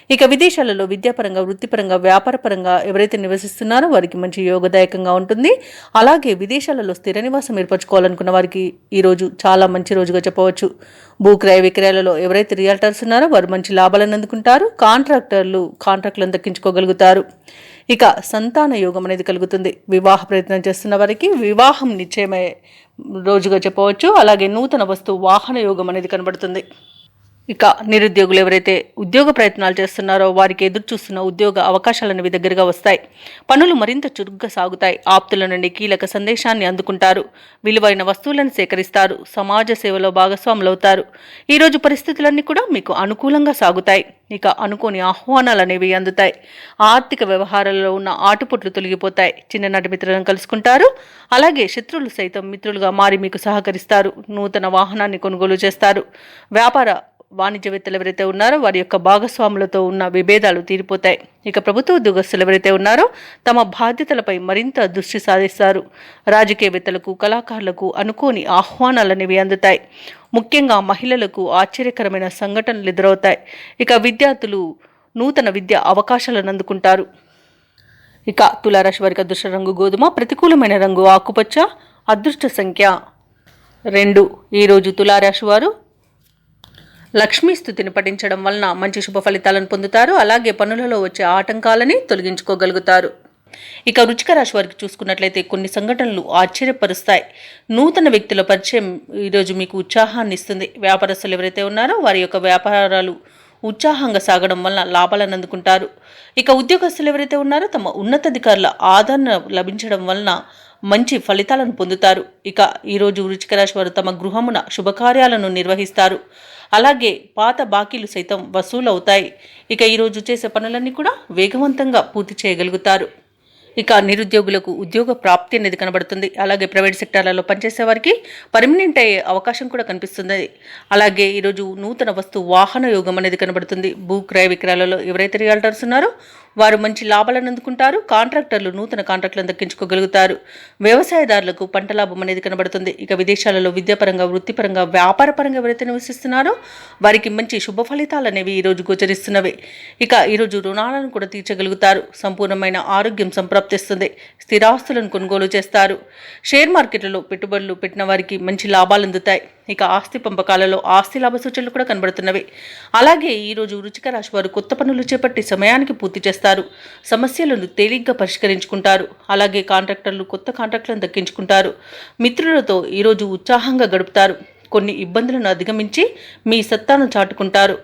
ఇక విదేశాలలో విద్యాపరంగా, వృత్తిపరంగా, వ్యాపారపరంగా ఎవరైతే నివసిస్తున్నారో వారికి మంచి యోగదాయకంగా ఉంటుంది. అలాగే విదేశాలలో స్థిర నివాసం ఏర్పరచుకోవాలనుకున్న వారికి ఈరోజు చాలా మంచి రోజుగా చెప్పవచ్చు. భూక్రయ విక్రయాలలో ఎవరైతే రియల్టర్స్ ఉన్నారో వారు మంచి లాభాలను అందుకుంటారు. కాంట్రాక్టులను దక్కించుకోగలుగుతారు. ఇక సంతాన యోగం అనేది కలుగుతుంది. వివాహ ప్రయత్నం చేస్తున్న వారికి వివాహం నిశ్చయమయ్యే రోజుగా చెప్పవచ్చు. అలాగే నూతన వాహన యోగం అనేది కనబడుతుంది. ఇక నిరుద్యోగులు ఎవరైతే ఉద్యోగ ప్రయత్నాలు చేస్తున్నారో వారికి ఎదురు చూస్తున్న ఉద్యోగ అవకాశాలనేవి దగ్గరగా వస్తాయి. పనులు మరింత చురుగ్గా సాగుతాయి. ఆప్తుల నుండి కీలక సందేశాన్ని అందుకుంటారు. విలువైన వస్తువులను సేకరిస్తారు. సమాజ సేవలో భాగస్వాములవుతారు. ఈరోజు పరిస్థితులన్నీ కూడా మీకు అనుకూలంగా సాగుతాయి. ఇక అనుకోని ఆహ్వానాలు అనేవి అందుతాయి. ఆర్థిక వ్యవహారాలలో ఉన్న ఆటుపోట్లు తొలగిపోతాయి. చిన్ననాటి మిత్రులను కలుసుకుంటారు. అలాగే శత్రువులు సైతం మిత్రులుగా మారి మీకు సహకరిస్తారు. నూతన వాహనాన్ని కొనుగోలు చేస్తారు. వాణిజ్యవేత్తలు ఎవరైతే ఉన్నారో వారి యొక్క భాగస్వాములతో ఉన్న విభేదాలు తీరిపోతాయి. ఇక ప్రభుత్వ ఉద్యోగస్తులు ఎవరైతే ఉన్నారో తమ బాధ్యతలపై మరింత దృష్టి సాధిస్తారు. రాజకీయవేత్తలకు, కళాకారులకు అనుకోని ఆహ్వానాలనేవి అందుతాయి. ముఖ్యంగా మహిళలకు ఆశ్చర్యకరమైన సంఘటనలు ఎదురవుతాయి. ఇక విద్యార్థులు నూతన విద్యా అవకాశాలను అందుకుంటారు. ఇక తులారాశి వారికి అదృష్ట రంగు గోధుమ, ప్రతికూలమైన రంగు ఆకుపచ్చ, అదృష్ట సంఖ్య 2. ఈరోజు తులారాశి వారు లక్ష్మీ స్తుతిని పఠించడం వలన మంచి శుభ ఫలితాలను పొందుతారు. అలాగే పనులలో వచ్చే ఆటంకాలని తొలగించుకోగలుగుతారు. ఇక వృశ్చిక రాశి వారికి చూసుకున్నట్లయితే కొన్ని సంఘటనలు ఆశ్చర్యపరుస్తాయి. నూతన వ్యక్తుల పరిచయం ఈరోజు మీకు ఉత్సాహాన్ని ఇస్తుంది. వ్యాపారస్తులు ఎవరైతే ఉన్నారో వారి యొక్క వ్యాపారాలు ఉత్సాహంగా సాగడం వలన లాభాలను అందుకుంటారు. ఇక ఉద్యోగస్తులు ఎవరైతే ఉన్నారో తమ ఉన్నతాధికారుల ఆదరణ లభించడం వలన మంచి ఫలితాలను పొందుతారు. ఇక ఈరోజు వృశ్చిక రాశి వారు తమ గృహమున శుభకార్యాలను నిర్వహిస్తారు. అలాగే పాత బాకీలు సైతం వసూలవుతాయి. ఇక ఈరోజు చేసే పనులన్నీ కూడా వేగవంతంగా పూర్తి చేయగలుగుతారు. ఇక నిరుద్యోగులకు ఉద్యోగ ప్రాప్తి అనేది కనబడుతుంది. అలాగే ప్రైవేట్ సెక్టార్లలో పనిచేసే వారికి పర్మనెంట్ అయ్యే అవకాశం కూడా కనిపిస్తుంది. అలాగే ఈరోజు నూతన వాహన యోగం అనేది కనబడుతుంది. భూ క్రయ విక్రయాలలో ఎవరైతే రియల్టర్స్ ఉన్నారో వారు మంచి లాభాలను అందుకుంటారు. కాంట్రాక్టర్లు నూతన కాంట్రాక్టులను దక్కించుకోగలుగుతారు. వ్యవసాయదారులకు పంట లాభం అనేది కనబడుతుంది. ఇక విదేశాలలో విద్యాపరంగా, వృత్తిపరంగా, వ్యాపారపరంగా ఎవరైతే నివసిస్తున్నారో వారికి మంచి శుభ ఫలితాలు అనేవి ఈరోజు గోచరిస్తున్నవి. ఇక ఈరోజు రుణాలను కూడా తీర్చగలుగుతారు. సంపూర్ణమైన ఆరోగ్యం సంప్రాప్తిస్తుంది. స్థిరాస్తులను కొనుగోలు చేస్తారు. షేర్ మార్కెట్లలో పెట్టుబడులు పెట్టిన వారికి మంచి లాభాలు అందుతాయి. ఇక ఆస్తి పంపకాలలో ఆస్తి లాభ సూచనలు కూడా కనబడుతున్నవి. అలాగే ఈరోజు వృశ్చిక రాశి వారు కొత్త పనులు చేపట్టి సమయానికి పూర్తి చేస్తారు. సమస్యలను తేలిగ్గా పరిష్కరించుకుంటారు. అలాగే కాంట్రాక్టర్లు కొత్త కాంట్రాక్టులను దక్కించుకుంటారు. మిత్రులతో ఈరోజు ఉత్సాహంగా గడుపుతారు. కొన్ని ఇబ్బందులను అధిగమించి మీ సత్తాను చాటుకుంటారు.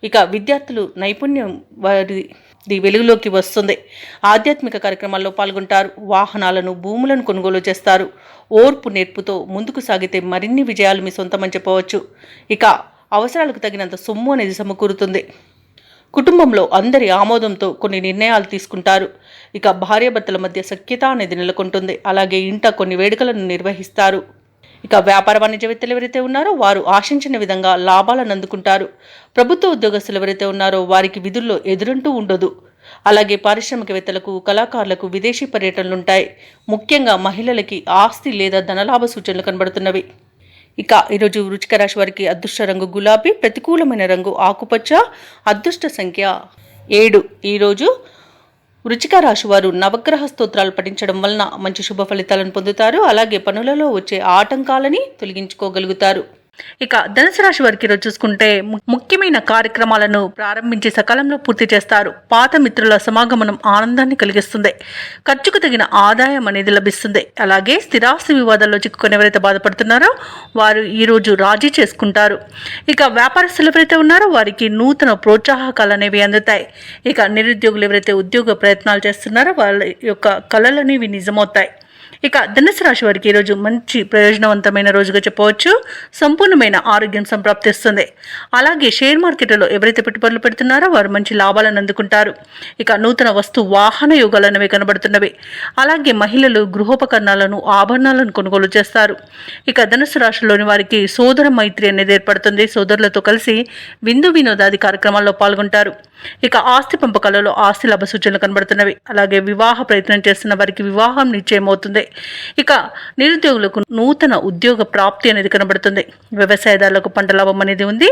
ఇక విద్యార్థులు నైపుణ్యం వారి వెలుగులోకి వస్తుంది. ఆధ్యాత్మిక కార్యక్రమాల్లో పాల్గొంటారు. వాహనాలను, భూములను కొనుగోలు చేస్తారు. ఓర్పు నేర్పుతో ముందుకు సాగితే మరిన్ని విజయాలు మీ సొంతమని చెప్పవచ్చు. ఇక అవసరాలకు తగినంత సొమ్ము అనేది సమకూరుతుంది. కుటుంబంలో అందరి ఆమోదంతో కొన్ని నిర్ణయాలు తీసుకుంటారు. ఇక భార్యాభర్తల మధ్య సఖ్యత అనేది నెలకొంటుంది. అలాగే ఇంట కొన్ని వేడుకలను నిర్వహిస్తారు. ఇక వ్యాపార వాణిజ్యవేత్తలు ఎవరైతే ఉన్నారో వారు ఆశించిన విధంగా లాభాలను అందుకుంటారు. ప్రభుత్వ ఉద్యోగస్తులు ఎవరైతే ఉన్నారో వారికి విధుల్లో ఎదురంటూ ఉండదు. అలాగే పారిశ్రామికవేత్తలకు, కళాకారులకు విదేశీ పర్యటనలుంటాయి. ముఖ్యంగా మహిళలకి ఆస్తి లేదా ధనలాభ సూచనలు కనబడుతున్నవి. ఇక ఈరోజు వృశ్చిక రాశి వారికి అదృష్ట రంగు గులాబీ, ప్రతికూలమైన రంగు ఆకుపచ్చ, అదృష్ట సంఖ్య 7. ఈరోజు వృశ్చిక రాశి వారు నవగ్రహ స్తోత్రాలు పఠించడం వలన మంచి శుభ ఫలితాలను పొందుతారు. అలాగే పనులలో వచ్చే ఆటంకాలని తొలగించుకోగలుగుతారు. ఇక ధనుసు రాశి వారికి ఈరోజు చూసుకుంటే ముఖ్యమైన కార్యక్రమాలను ప్రారంభించి సకాలంలో పూర్తి చేస్తారు. పాత మిత్రుల సమాగమనం ఆనందాన్ని కలిగిస్తుంది. ఖర్చుకు తగిన ఆదాయం అనేది లభిస్తుంది. అలాగే స్థిరాస్తి వివాదాల్లో చిక్కుకొని ఎవరైతే బాధపడుతున్నారో వారు ఈరోజు రాజీ చేసుకుంటారు. ఇక వ్యాపారస్తులు ఎవరైతే ఉన్నారో వారికి నూతన ప్రోత్సాహకాలు అనేవి అందుతాయి. ఇక నిరుద్యోగులు ఎవరైతే ఉద్యోగ ప్రయత్నాలు చేస్తున్నారో వాళ్ళ యొక్క కళలు అనేవి నిజమవుతాయి. ఇక ధనుసు రాశి వారికి ఈరోజు మంచి ప్రయోజనవంతమైన రోజుగా చెప్పవచ్చు. సంపూర్ణమైన ఆరోగ్యం సంప్రాప్తిస్తుంది. అలాగే షేర్ మార్కెట్లో ఎవరైతే పెట్టుబడులు పెడుతున్నారో వారు మంచి లాభాలను అందుకుంటారు. ఇక నూతన వస్తు వాహన యోగాలు అనేవి కనబడుతున్నవి. అలాగే మహిళలు గృహోపకరణాలను ఆభరణాలను కొనుగోలు చేస్తారు. ఇక ధనుసు రాశిలోని వారికి సోదర మైత్రి అనేది ఏర్పడుతుంది. సోదరులతో కలిసి విందు వినోదాది కార్యక్రమాల్లో పాల్గొంటారు. ఇక ఆస్తి పంపకాలలో ఆస్తి లాభ సూచనలు కనబడుతున్నవి. అలాగే వివాహ ప్రయత్నం చేస్తున్న వారికి వివాహం నిశ్చయమవుతుంది. ఇక నిరుద్యోగులకు నూతన ఉద్యోగ ప్రాప్తి అనేది కనబడుతుంది. వ్యవసాయదారులకు పంట లాభం అనేది ఉంది.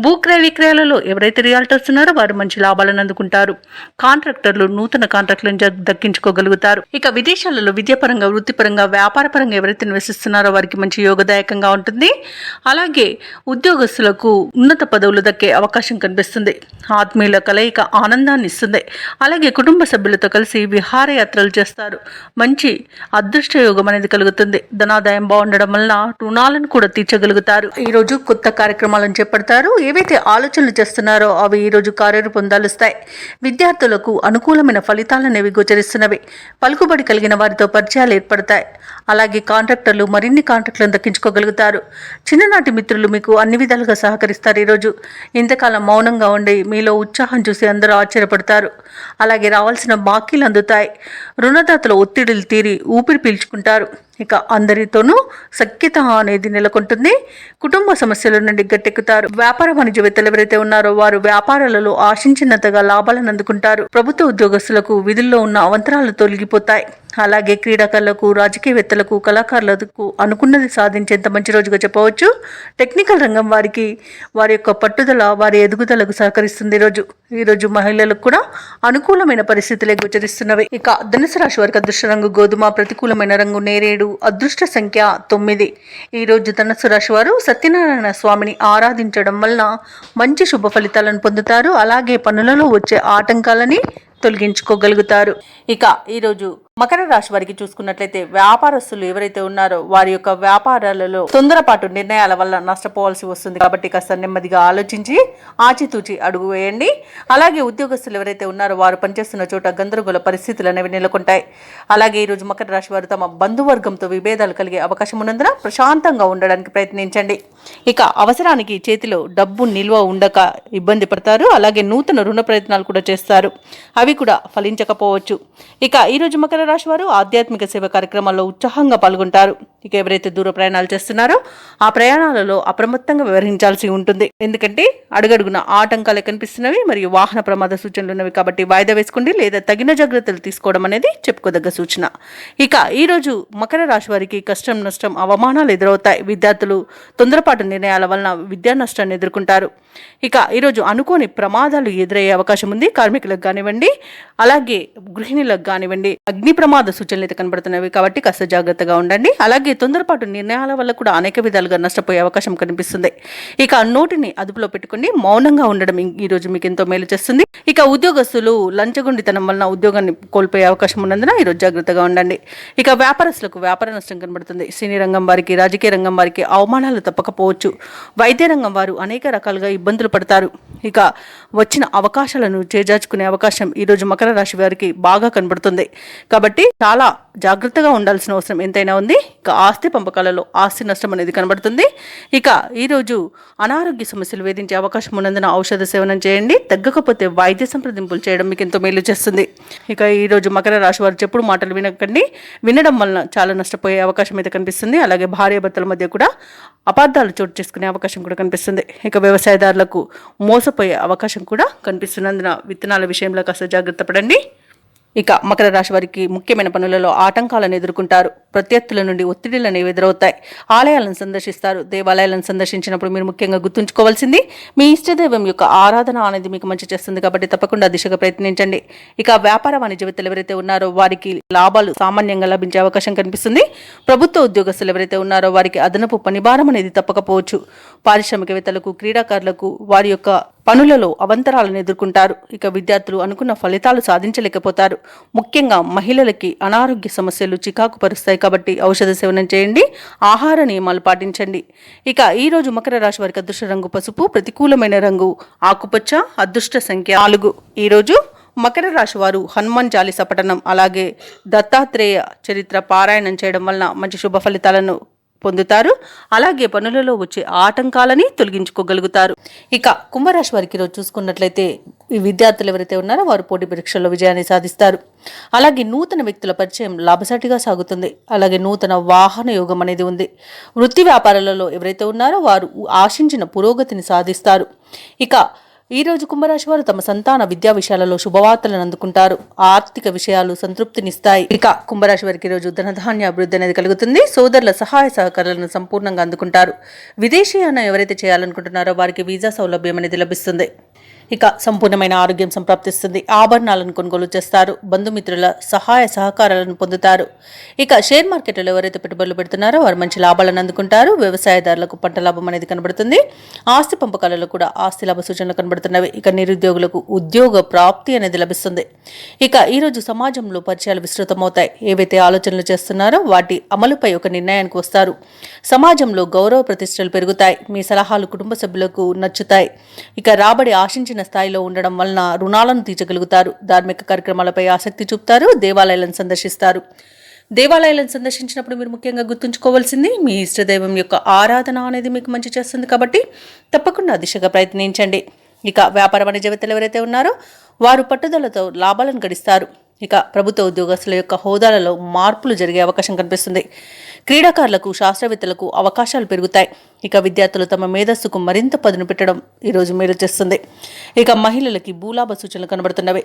భూక్రయ విక్రయాలలో ఎవరైతే రియాల్టర్స్ ఉన్నారో వారు మంచి లాభాలను అందుకుంటారు. కాంట్రాక్టర్లు నూతన కాంట్రాక్టులను దక్కించుకోగలుగుతారు. ఇక విదేశాలలో విద్యాపరంగా, వృత్తిపరంగా, వ్యాపారపరంగా ఎవరైతే నివసిస్తున్నారో వారికి మంచి యోగదాయకంగా ఉంటుంది. అలాగే ఉద్యోగస్తులకు ఉన్నత పదవులు దక్కే అవకాశం కనిపిస్తుంది. ఆత్మీయుల కలయిక ఆనందాన్ని ఇస్తుంది. అలాగే కుటుంబ సభ్యులతో కలిసి విహారయాత్రలు చేస్తారు. మంచి అదృష్ట యోగం అనేది కలుగుతుంది. ధనాదాయం బాగుండడం వలన రుణాలను కూడా తీర్చగలుగుతారు. ఈ రోజు కొత్త కార్యక్రమాలను చేపడతారు. ఏవైతే ఆలోచనలు చేస్తున్నారో అవి ఈ రోజు కార్యరూపం దాలుస్తాయి. విద్యార్థులకు అనుకూలమైన ఫలితాలు అనేవి గోచరిస్తున్నవి. పలుకుబడి కలిగిన వారితో పరిచయాలు ఏర్పడతాయి. అలాగే కాంట్రాక్టర్లు మరిన్ని కాంట్రాక్టులను దక్కించుకోగలుగుతారు. చిన్ననాటి మిత్రులు మీకు అన్ని విధాలుగా సహకరిస్తారు. ఈరోజు ఇంతకాలం మౌనంగా ఉండి మీలో ఉత్సాహం చూసి అందరూ ఆశ్చర్యపడతారు. అలాగే రావాల్సిన బాకీలు అందుతాయి. రుణదాతల ఒత్తిడిలు తీరి ఊపిరి పీల్చుకుంటారు. ఇక అందరితోనూ సఖ్యత అనేది నెలకొంటుంది. కుటుంబ సమస్యల నుండి గట్టెక్కుతారు. వ్యాపార వాణిజ్యవేత్తలు ఎవరైతే ఉన్నారో వారు వ్యాపారాలలో ఆశించినంతగా లాభాలను అందుకుంటారు. ప్రభుత్వ ఉద్యోగస్తులకు విధుల్లో ఉన్న అవంతరాలు తొలగిపోతాయి. అలాగే క్రీడాకారులకు, రాజకీయవేత్తలకు, కళాకారులకు అనుకున్నది సాధించేంత మంచి రోజుగా చెప్పవచ్చు. టెక్నికల్ రంగం వారికి వారి యొక్క పట్టుదల వారి ఎదుగుదలకు సహకరిస్తుంది. ఈరోజు మహిళలకు కూడా అనుకూలమైన పరిస్థితులే గోచరిస్తున్నవి. ఇక ధనుసు రాశి వారికి అదృష్ట రంగు గోధుమ, ప్రతికూలమైన రంగు నేరేడు, అదృష్ట సంఖ్య 9. ఈరోజు ధనుసు రాశి వారు సత్యనారాయణ స్వామిని ఆరాధించడం వలన మంచి శుభ ఫలితాలను పొందుతారు. అలాగే పనులలో వచ్చే ఆటంకాలని తొలగించుకోగలుగుతారు. ఇక ఈరోజు మకర రాశి వారికి చూసుకున్నట్లయితే వ్యాపారస్తులు ఎవరైతే ఉన్నారో వారి యొక్క వ్యాపారాలలో తొందరపాటు నిర్ణయాల వల్ల నష్టపోవాల్సి వస్తుంది. కాబట్టి కాస్త నెమ్మదిగా ఆలోచించి ఆచితూచి అడుగు వేయండి. అలాగే ఉద్యోగస్తులు ఎవరైతే ఉన్నారో వారు పనిచేస్తున్న చోట గందరగోళ పరిస్థితులు అనేవి నెలకొంటాయి. అలాగే ఈరోజు మకర రాశి వారు తమ బంధువర్గంతో విభేదాలు కలిగే అవకాశం ఉన్నందున ప్రశాంతంగా ఉండడానికి ప్రయత్నించండి. ఇక అవసరానికి చేతిలో డబ్బు నిల్వ ఉండక ఇబ్బంది పడతారు. అలాగే నూతన రుణ ప్రయత్నాలు కూడా చేస్తారు. అవి కూడా ఫలించకపోవచ్చు. ఇక ఈరోజు మకర రాశి వారు ఆధ్యాత్మిక సేవ కార్యక్రమాల్లో ఉత్సాహంగా పాల్గొంటారు. ఇక ఎవరైతే దూర ప్రయాణాలు చేస్తున్నారో ఆ ప్రయాణాలలో అప్రమత్తంగా వ్యవహరించాల్సి ఉంటుంది. ఎందుకంటే అడుగడుగున ఆటంకాలు కనిపిస్తున్నవి మరియు వాహన ప్రమాద సూచనలు ఉన్నవి. కాబట్టి వాయిదా వేసుకోండి లేదా తగిన జాగ్రత్తలు తీసుకోవడం అనేది చెప్పుకోదగ్గ సూచన. ఇక ఈరోజు మకర రాశి వారికి కష్టం, నష్టం, అవమానాలు ఎదురవుతాయి. విద్యార్థులు తొందరపాటు నిర్ణయాల వలన విద్యా నష్టాన్ని ఎదుర్కొంటారు. ఇక ఈరోజు అనుకోని ప్రమాదాలు ఎదురయ్యే అవకాశం ఉంది. కార్మికులకు కానివ్వండి, అలాగే గృహిణులకు కానివ్వండి అగ్ని ప్రమాద సూచనలు అయితే కనబడుతున్నవి. కాబట్టి కాస్త జాగ్రత్తగా ఉండండి. అలాగే తొందరపాటు నిర్ణయాల వల్ల కూడా అనేక విధాలుగా నష్టపోయే అవకాశం కనిపిస్తుంది. ఇక నోటిని అదుపులో పెట్టుకుని మౌనంగా ఉండడం ఈరోజు మీకు ఎంతో మేలు చేస్తుంది. ఇక ఉద్యోగస్తులు లంచగొండితనం వలన ఉద్యోగాన్ని కోల్పోయే అవకాశం ఉన్నందున ఈరోజు జాగ్రత్తగా ఉండండి. ఇక వ్యాపారస్తులకు వ్యాపార నష్టం కనబడుతుంది. సినీ రంగం వారికి, రాజకీయ రంగం వారికి అవమానాలు తప్పకపోవచ్చు. వైద్య రంగం వారు అనేక రకాలుగా ఇబ్బందులు పడతారు. ఇక వచ్చిన అవకాశాలను చేజార్చుకునే అవకాశం ఈరోజు మకర రాశి వారికి బాగా కనబడుతుంది. కాబట్టి చాలా జాగ్రత్తగా ఉండాల్సిన అవసరం ఎంతైనా ఉంది. ఇక ఆస్తి పంపకాలలో ఆస్తి నష్టం అనేది కనబడుతుంది. ఇక ఈరోజు అనారోగ్య సమస్యలు వేధించే అవకాశం ఉన్నందున ఔషధ సేవనం చేయండి. తగ్గకపోతే వైద్య సంప్రదింపులు చేయడం మీకు ఎంతో మేలు చేస్తుంది. ఇక ఈరోజు మకర రాశి వారు చెప్పుడు మాటలు వినకండి. వినడం వలన చాలా నష్టపోయే అవకాశం అయితే కనిపిస్తుంది. అలాగే భార్యాభర్తల మధ్య కూడా అపార్థాలు చోటు చేసుకునే అవకాశం కూడా కనిపిస్తుంది. ఇక వ్యవసాయదారులకు మోసపోయే అవకాశం కూడా కనిపిస్తున్నందున విత్తనాల విషయంలో కాస్త జాగ్రత్త పడండి. ఇక మకర రాశి వారికి ముఖ్యమైన పనులలో ఆటంకాలను ఎదుర్కొంటారు. ప్రత్యర్థుల నుండి ఒత్తిడిలు అనేవి ఎదురవుతాయి. ఆలయాలను సందర్శిస్తారు. దేవాలయాలను సందర్శించినప్పుడు మీరు ముఖ్యంగా గుర్తుంచుకోవాల్సింది మీ ఇష్టదైవం యొక్క ఆరాధన అనేది మీకు మంచి చేస్తుంది. కాబట్టి తప్పకుండా దిశగా ప్రయత్నించండి. ఇక వ్యాపార వాణిజ్యవేత్తలు ఎవరైతే ఉన్నారో వారికి లాభాలు సామాన్యంగా లభించే అవకాశం కనిపిస్తుంది. ప్రభుత్వ ఉద్యోగస్తులు ఎవరైతే ఉన్నారో వారికి అదనపు పనిభారం అనేది తప్పకపోవచ్చు. పారిశ్రామికవేత్తలకు, క్రీడాకారులకు వారి యొక్క పనులలో అవంతరాలను ఎదుర్కొంటారు. ఇక విద్యార్థులు అనుకున్న ఫలితాలు సాధించలేకపోతారు. ముఖ్యంగా మహిళలకి అనారోగ్య సమస్యలు చికాకు పరుస్తాయి. కాబట్టి ఔషధ సేవనం చేయండి. ఆహార నియమాలు పాటించండి. ఇక ఈరోజు మకర రాశి వారికి అదృష్ట రంగు పసుపు, ప్రతికూలమైన రంగు ఆకుపచ్చ, అదృష్ట సంఖ్య 4. ఈరోజు మకర రాశి వారు హనుమాన్ చాలీస పఠనం అలాగే దత్తాత్రేయ చరిత్ర పారాయణం చేయడం వలన మంచి శుభ ఫలితాలను పొందుతారు. అలాగే పనులలో వచ్చే ఆటంకాలని తొలగించుకోగలుగుతారు. ఇక కుంభరాశి వారికి ఈరోజు చూసుకున్నట్లయితే ఈ విద్యార్థులు ఎవరైతే ఉన్నారో వారు పోటీ పరీక్షల్లో విజయాన్ని సాధిస్తారు. అలాగే నూతన వ్యక్తుల పరిచయం లాభసాటిగా సాగుతుంది. అలాగే నూతన వాహన యోగం అనేది ఉంది. వృత్తి వ్యాపారాలలో ఎవరైతే ఉన్నారో వారు ఆశించిన పురోగతిని సాధిస్తారు. ఇక ఈ రోజు కుంభరాశి వారు తమ సంతాన విద్యా విషయాలలో శుభవార్తలను అందుకుంటారు. ఆర్థిక విషయాలు సంతృప్తినిస్తాయి. ఇక కుంభరాశి వారికి రోజు ధనధాన్య అభివృద్ధి అనేది కలుగుతుంది. సోదరుల సహాయ సహకారాలను సంపూర్ణంగా అందుకుంటారు. విదేశీయానం ఎవరైతే చేయాలనుకుంటున్నారో వారికి వీసా సౌలభ్యం అనేది లభిస్తుంది. ఇక సంపూర్ణమైన ఆరోగ్యం సంప్రాప్తిస్తుంది. ఆభరణాలను కొనుగోలు చేస్తారు. బంధుమిత్రుల సహాయ సహకారాలను పొందుతారు. ఇక షేర్ మార్కెట్లో ఎవరైతే పెట్టుబడులు పెడుతున్నారో వారు మంచి లాభాలను అందుకుంటారు. వ్యవసాయదారులకు పంట లాభం అనేది కనబడుతుంది. ఆస్తి పంపకాలలో కూడా ఆస్తి లాభ సూచనలు కనబడుతున్నవి. ఇక నిరుద్యోగులకు ఉద్యోగ ప్రాప్తి అనేది లభిస్తుంది. ఇక ఈరోజు సమాజంలో పరిచయాలు విస్తృతమవుతాయి. ఏవైతే ఆలోచనలు చేస్తున్నారో వాటి అమలుపై ఒక నిర్ణయానికి వస్తారు. సమాజంలో గౌరవ ప్రతిష్టలు పెరుగుతాయి. మీ సలహాలు కుటుంబ సభ్యులకు నచ్చుతాయి. ఇక రాబడి ఆశించిన స్థాయిలో ఉండడం వలన రుణాలను తీర్చగలుగుతారు. ధార్మిక కార్యక్రమాలపై ఆసక్తి చూపుతారు. దేవాలయాలను సందర్శిస్తారు. దేవాలయాలను సందర్శించినప్పుడు మీరు ముఖ్యంగా గుర్తుంచుకోవాల్సింది మీ ఇష్టదైవం యొక్క ఆరాధన అనేది మీకు మంచి చేస్తుంది. కాబట్టి తప్పకుండా దిశగా ప్రయత్నించండి. ఇక వ్యాపార వాణిజ్యవేత్తలు ఎవరైతే ఉన్నారో వారు పట్టుదలతో లాభాలను గడిస్తారు. ఇక ప్రభుత్వ ఉద్యోగస్తుల యొక్క హోదాలలో మార్పులు జరిగే అవకాశం కనిపిస్తుంది. క్రీడాకారులకు శాస్త్రవేత్తలకు అవకాశాలు పెరుగుతాయి. ఇక విద్యార్థులు తమ మేధస్సుకు మరింత పదును పెట్టడం ఈరోజు మేలు చేస్తుంది. ఇక మహిళలకి భూలాభ సూచనలు కనబడుతున్నవి.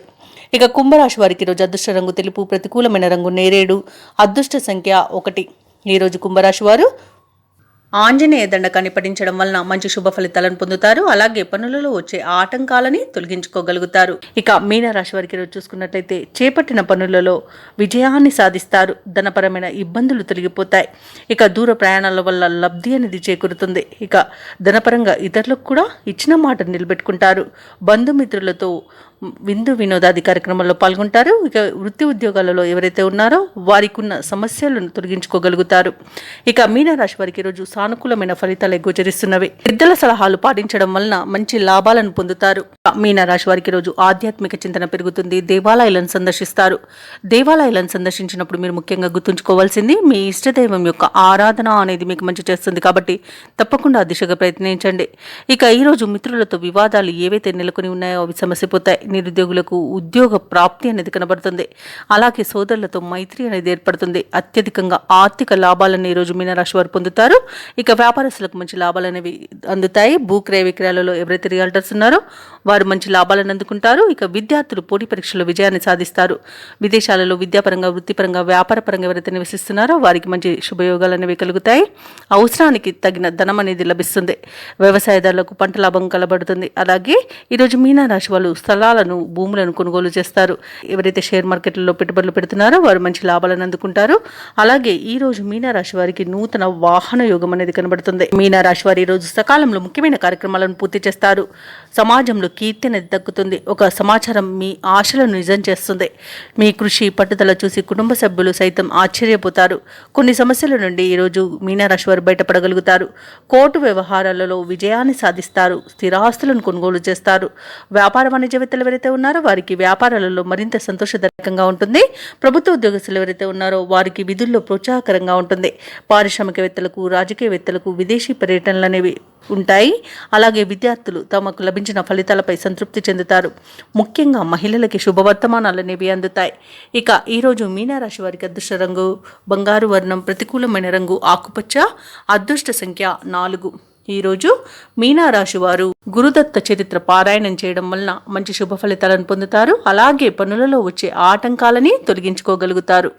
ఇక కుంభరాశి వారికి ఈరోజు అదృష్ట రంగు తెలుపు, ప్రతికూలమైన రంగు నేరేడు, అదృష్ట సంఖ్య 1. ఈరోజు కుంభరాశి వారు ఆంజనేయ దండకాన్ని పఠించడం వలన మంచి శుభ ఫలితాలను పొందుతారు. అలాగే పనులలో వచ్చే ఆటంకాలని తొలగించుకోగలుగుతారు. ఇక మీనరాశి వారికి రోజు చూసుకున్నట్లయితే చేపట్టిన పనులలో విజయాన్ని సాధిస్తారు. ధనపరమైన ఇబ్బందులు తొలగిపోతాయి. ఇక దూర ప్రయాణాల వల్ల లబ్ధి అనేది చేకూరుతుంది. ఇక ధనపరంగా ఇతరులకు కూడా ఇచ్చిన మాట నిలబెట్టుకుంటారు. బంధుమిత్రులతో విందు వినోదాది కార్యక్రమాల్లో పాల్గొంటారు. ఇక వృత్తి ఉద్యోగాలలో ఎవరైతే ఉన్నారో వారికి ఉన్న సమస్యలను తొలగించుకోగలుగుతారు. ఇక మీనరాశి వారికి రోజు సానుకూలమైన ఫలితాలు గోచరిస్తున్నవి. పెద్దల సలహాలు పాటించడం వలన మంచి లాభాలను పొందుతారు. మీనరాశి వారికి రోజు ఆధ్యాత్మిక చింతన పెరుగుతుంది. దేవాలయాలను సందర్శిస్తారు. దేవాలయాలను సందర్శించినప్పుడు మీరు ముఖ్యంగా గుర్తుంచుకోవాల్సింది మీ ఇష్టదైవం యొక్క ఆరాధన అనేది మీకు మంచి చేస్తుంది. కాబట్టి తప్పకుండా దిశగా ప్రయత్నించండి. ఇక ఈరోజు మిత్రులతో వివాదాలు ఏవైతే నెలకొని ఉన్నాయో అవి సమస్యపోతాయి. నిరుద్యోగులకు ఉద్యోగ ప్రాప్తి అనేది కనబడుతుంది. అలాగే సోదరులతో మైత్రి అనేది ఏర్పడుతుంది. అత్యధికంగా ఆర్థిక లాభాలను ఈరోజు మీనరాశి వారు పొందుతారు. ఇక వ్యాపారస్తులకు మంచి లాభాలు అనేవి అందుతాయి. భూక్రయ విక్రయాలలో ఎవరైతే రియల్టర్స్ ఉన్నారో వారు మంచి లాభాలను అందుకుంటారు. ఇక విద్యార్థులు పోటీ పరీక్షల్లో విజయాన్ని సాధిస్తారు. విదేశాలలో విద్యాపరంగా, వృత్తిపరంగా, వ్యాపారపరంగా ఎవరైతే నివసిస్తున్నారో వారికి మంచి శుభయోగాలు అనేవి కలుగుతాయి. అవసరానికి తగిన ధనం అనేది లభిస్తుంది. వ్యవసాయదారులకు పంట లాభం కలబడుతుంది. అలాగే ఈరోజు మీనరాశి వాళ్ళు స్థలాలను, భూములను కొనుగోలు చేస్తారు. ఎవరైతే షేర్ మార్కెట్లలో పెట్టుబడులు పెడుతున్నారో వారు మంచి లాభాలను అందుకుంటారు. అలాగే ఈ రోజు మీనరాశి వారికి నూతన వాహన యోగం అనేది కనబడుతుంది. మీనరాశి వారి ఈ రోజు సకాలంలో ముఖ్యమైన కార్యక్రమాలను పూర్తి చేస్తారు. సమాజంలో కీర్తి అనేది దక్కుతుంది. ఒక సమాచారం మీ ఆశలను నిజం చేస్తుంది. మీ కృషి పట్టుదల చూసి కుటుంబ సభ్యులు సైతం ఆశ్చర్యపోతారు. కొన్ని సమస్యల నుండి ఈరోజు మీనరాశి వారు బయటపడగలుగుతారు. కోర్టు వ్యవహారాలలో విజయాన్ని సాధిస్తారు. స్థిరాస్తులను కొనుగోలు చేస్తారు. వ్యాపార వాణిజ్యవేత్తలు ఎవరైతే ఉన్నారో వారికి వ్యాపారాలలో మరింత సంతోషదాయకంగా ఉంటుంది. ప్రభుత్వ ఉద్యోగస్తులు ఎవరైతే ఉన్నారో వారికి విధుల్లో ప్రోత్సాహకరంగా ఉంటుంది. పారిశ్రామికవేత్తలకు, రాజకీయవేత్తలకు విదేశీ పర్యటనలు అనేవి ఉంటాయి. అలాగే విద్యార్థులు తమకు లభించిన ఫలితాలపై సంతృప్తి చెందుతారు. ముఖ్యంగా మహిళలకి శుభవర్తమానాలు అనేవి అందుతాయి. ఇక ఈరోజు మీనరాశి వారికి అదృష్ట రంగు బంగారు వర్ణం, ప్రతికూలమైన రంగు ఆకుపచ్చ, అదృష్ట సంఖ్య 4. ఈరోజు మీనరాశి వారు గురుదత్త చరిత్ర పారాయణం చేయడం వలన మంచి శుభ ఫలితాలను పొందుతారు. అలాగే పనులలో వచ్చే ఆటంకాలని తొలగించుకోగలుగుతారు.